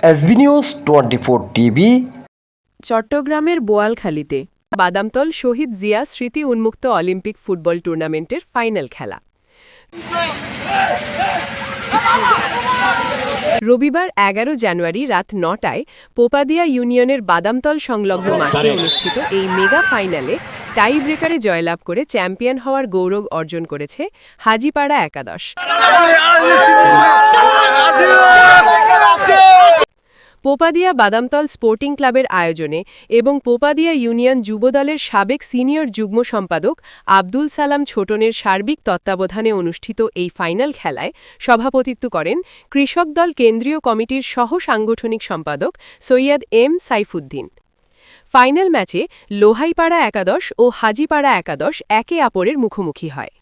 SB news 24 TV. চট্টগ্রামের বোয়ালখালীতে বাদামতল শহীদ জিয়া স্মৃতি উন্মুক্ত অলিম্পিক ফুটবল টুর্নামেন্টের ফাইনাল খেলা রবিবার 11 জানুয়ারি রাত 9টায় পোপাদিয়া ইউনিয়নের বাদামতল সংলগ্ন মাঠে অনুষ্ঠিত এই মেগা ফাইনালে টাই ব্রেকারে জয়লাভ করে চ্যাম্পিয়ন হওয়ার গৌরব অর্জন করেছে হাজীপাড়া একাদশ। পোপাদিয়া বাদামতল স্পোর্টিং ক্লাবের আয়োজনে এবং পোপাদিয়া ইউনিয়ন যুবদলের সাবেক সিনিয়র যুগ্ম সম্পাদক আব্দুল সালাম ছোটনের সার্বিক তত্ত্বাবধানে অনুষ্ঠিত এই ফাইনাল খেলায় সভাপতিত্ব করেন কৃষক দল কেন্দ্রীয় কমিটির সহ সাংগঠনিক সম্পাদক সৈয়দ এম সাইফুদ্দিন। ফাইনাল ম্যাচে লোহাইপাড়া একাদশ ও হাজীপাড়া একাদশ একে অপরের মুখোমুখি হয়।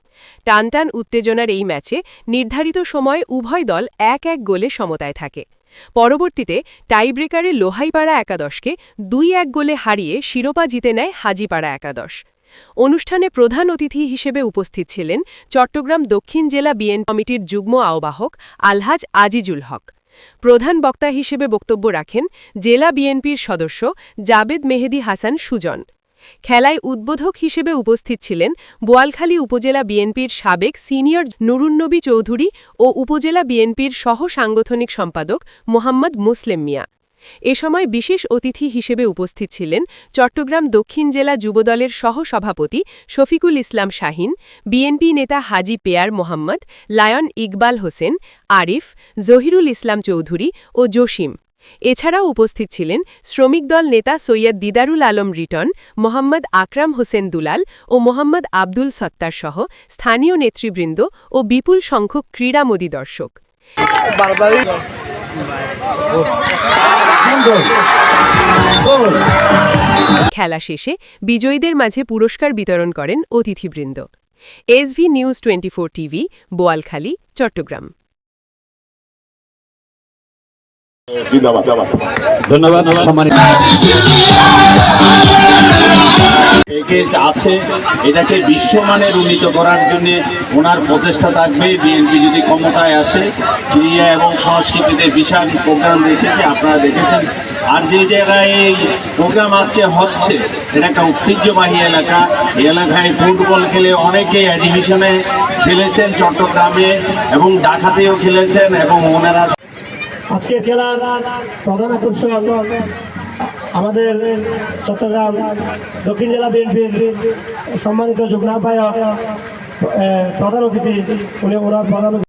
টানটান উত্তেজনার এই ম্যাচে নির্ধারিত সময়ে উভয় দল ১-১ গোলে সমতায় থাকে। পরবর্তীতে টাইব্রেকারে লোহাইপাড়া একাদশকে ২-১ গোলে হারিয়ে শিরোপা জিতে নেয় হাজীপাড়া একাদশ। অনুষ্ঠানে প্রধান অতিথি হিসেবে উপস্থিত ছিলেন চট্টগ্রাম দক্ষিণ জেলা বিএনপি কমিটির যুগ্ম আহ্বায়ক আলহাজ আজিজুল হক। প্রধান বক্তা হিসেবে বক্তব্য রাখেন জেলা বিএনপির সদস্য জাবেদ মেহেদী হাসান সুজন। খেলায় উদ্বোধক হিসেবে উপস্থিত ছিলেন বোয়ালখালী উপজেলা বিএনপির সাবেক সিনিয়র নুরুন্নবী চৌধুরী ও উপজেলা বিএনপির সহ সাংগঠনিক সম্পাদক মোহাম্মদ মুসলেম মিয়া। এ সময় বিশেষ অতিথি হিসেবে উপস্থিত ছিলেন চট্টগ্রাম দক্ষিণ জেলা যুবদলের সহ সভাপতি শফিকুল ইসলাম শাহিন, বিএনপি নেতা হাজী পেয়ার মোহাম্মদ, লায়ন ইকবাল হোসেন, আরিফ, জহিরুল ইসলাম চৌধুরী ও জসিম। এছাড়াও উপস্থিত ছিলেন শ্রমিক দল নেতা সৈয়দ দিদারুল আলম রিটন, মোহাম্মদ আকরাম হোসেন দুলাল ও মোহাম্মদ আব্দুল সত্তার সহ স্থানীয় নেতৃবৃন্দ ও বিপুল সংখ্যক ক্রীড়ামোদী দর্শক। খেলা শেষে বিজয়ীদের মাঝে পুরস্কার বিতরণ করেন অতিথিবৃন্দ। SV news 24 TV, Boalkhali, Chattogram. ধন্যবাদ। আছে এটাকে বিশ্বমানের উন্নীত করার জন্য ওনার প্রচেষ্টা থাকবে। বিএনপি যদি ক্ষমতায় আসে ক্রীড়া এবং সংস্কৃতিতে বিশাল প্রোগ্রাম রেখেছে, আপনারা দেখেছেন। আর যে জায়গায় এই প্রোগ্রাম আজকে হচ্ছে এটা একটা ঐতিহ্যবাহী এলাকা। এই এলাকায় ফুটবল খেলে অনেকে ডিভিশনে খেলেছেন, চট্টগ্রামে এবং ঢাকাতেও খেলেছেন এবং ওনারা আজকে খেলার প্রধান আকর্ষণ আমাদের চট্টগ্রাম দক্ষিণ জেলা বিএনপির সম্মানিত যুগ্ম আহ্বায়ক প্রধান অতিথি উনি ওনার প্রধান